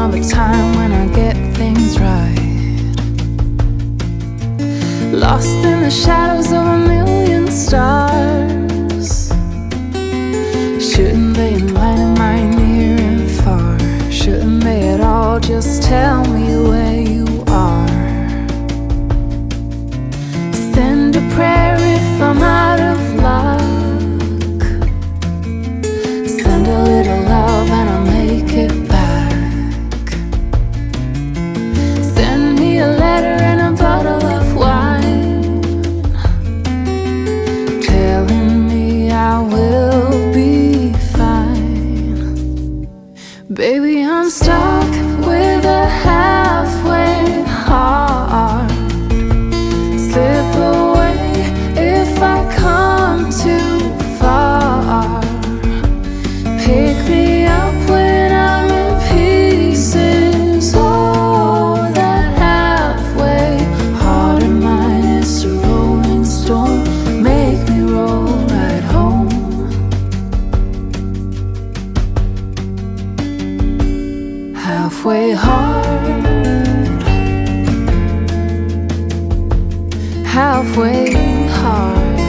another time when I get things right. Lost in the shadows of a million stars. Shouldn't they enlighten my near and far? Shouldn't they at all just tell me where you are? Send a prayer if I'm out of luck. Send a little love and I'll make it back. Send me a letter and a bottle of wine, telling me I will be fine. Baby, I'm stuck with a halfway heart. Slip away if I come too far. Pick me up when I'm in pieces. Oh, that halfway heart of mine is a rolling stone. Make me roll right home. Halfway hard, halfway hard.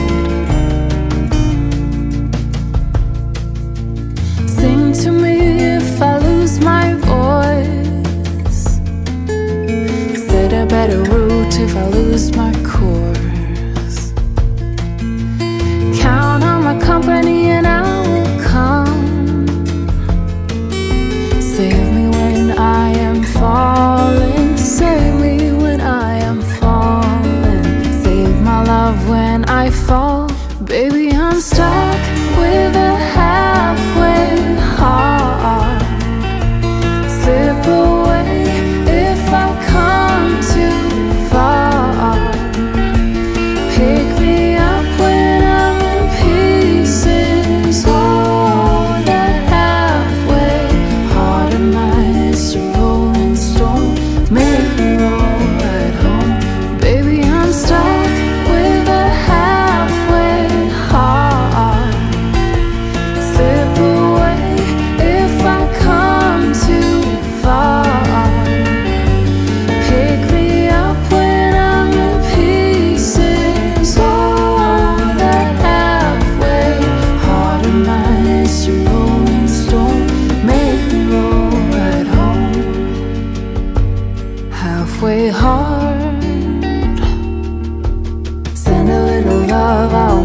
Sing to me if I lose my voice. Set a better route if I lose my course. Count on my company and I will come. Save me when I am falling. Save me when I am falling. Save my love when I fall. Baby, I'm stuck with a halfway heart. Slip away if I come too far. Pick me up when I'm in pieces. Oh, that halfway heart of mine is a rolling stone. Make me roll right home. Baby, I'm stuck with a halfway heart. Slip away if I come too far. Pick me up when I'm in pieces. Oh, that halfway heart of mine is a rolling stone. Make me roll right home. Halfway hard. Send a little love, I'll